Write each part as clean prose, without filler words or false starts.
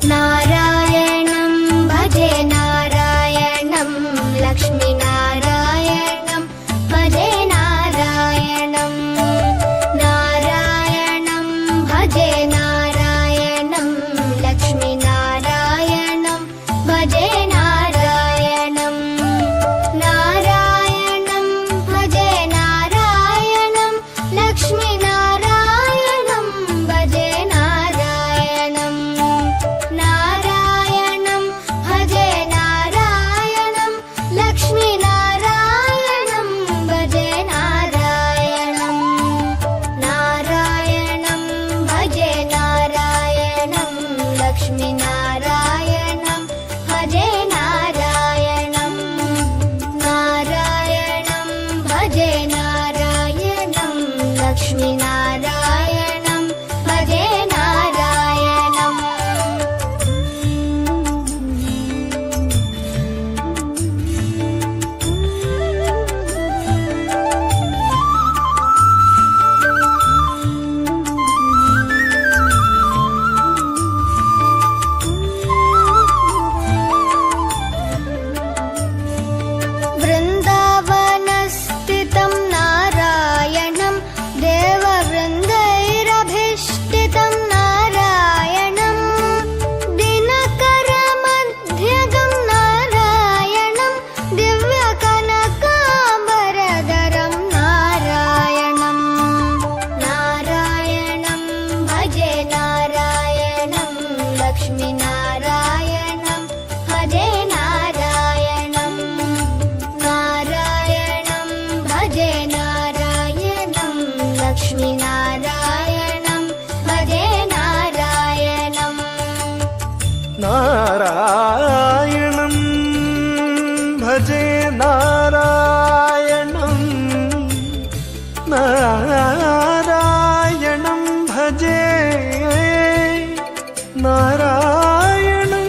नारायणं भजे नारायणं लक्ष्मीनारायणं भजे नारायणं नारायणं भजे नारायणं लक्ष्मीनारायणं भजे नारायणं नारायणं भजे नारायणं लक्ष्मीनारायणं भजे नारायणं नारायणं भजे नारायणं लक्ष्मीनारायणं भजे नारायणं नारायणं भजे नारायणं लक्ष्मीनारायणं भजे नारायणं नारायणं भजे नारायणं लक्ष्मीनारायणं भजे नारायणं वृन्दावनस्थितं नारायणं देववृन्दैरभिष्टितं नारायणं दिनकरमध्यगं नारायणं दिव्यकनकाम्बरधरं नारायणं नारायणं भजे नारायणं लक्ष्मीनारायणं भजे नारायणं नारायणं भजे नारायणं लक्ष्मीनारायणं भजे नारायणं नारायणं भजे नारायणं नारायणं भजे नारायणं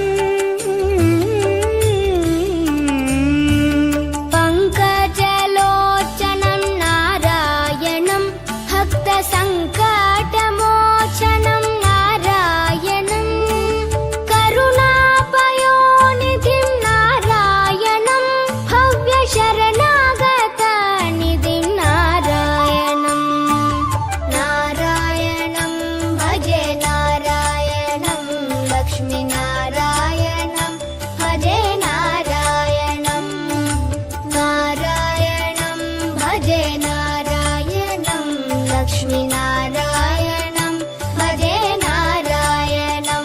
पङ्कजलोचनं नारायणं भक्तसङ्कटमोचनं नारायणं करुणापयोनिधिं नारायणं भव्यशरणागतनिधिं नारायणं नारायणं भजे नारायणं लक्ष्मीनारायणं भजे नारायणं नारायणं भजे नारायणं लक्ष्मीनारायणं भजे नारायणं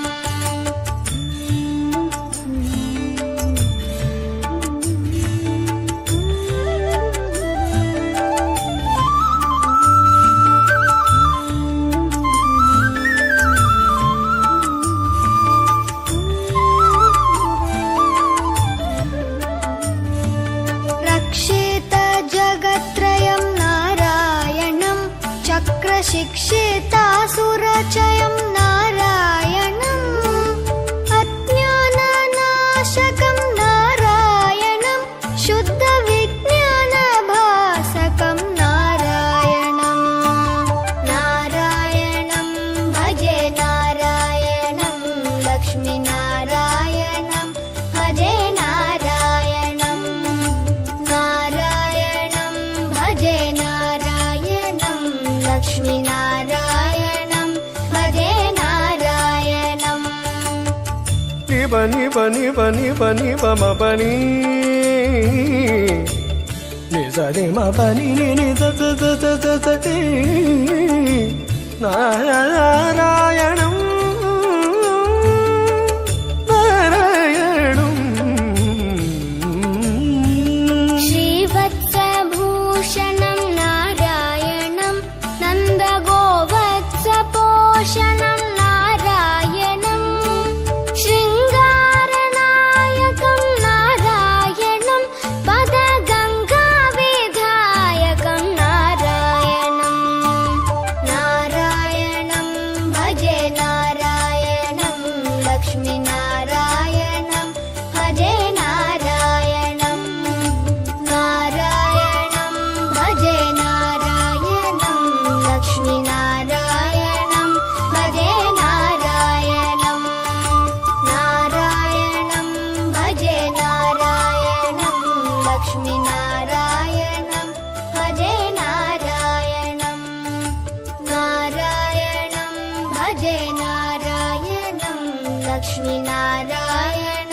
रक्षितजगत्त्रयं नारायणं चक्रशिक्षितासुरचयं नारायणं अज्ञाननाशकं नारायणं शुद्धविज्ञानभासकं नारायणं नारायणं भजे नारायणं लक्ष्मीनारायणं भजे नारायणं नारायणं भजे नारायणं लक्ष्मीनारायणं भजे नारायणं निबनि बनि बनि बनि बम बनि निजनि म बनि नि the the the the the the ति नारायणं नारायणं श्रीवत्सभूषणं नारायणं नन्दगोवत्सपोषणं नारायणं शृङ्गारनायकं नारायणं पदगङ्गाविधायकं नारायणं नारायणं भजे नारायणं लक्ष्मीनारायणं भजे नारायणं नारायणं भजे नारायणं लक्ष्मीनारायणं भजे नारायणं लक्ष्मीनारायणं भजे नारायणं नारायणं भजे नारायणं लक्ष्मीनारायणं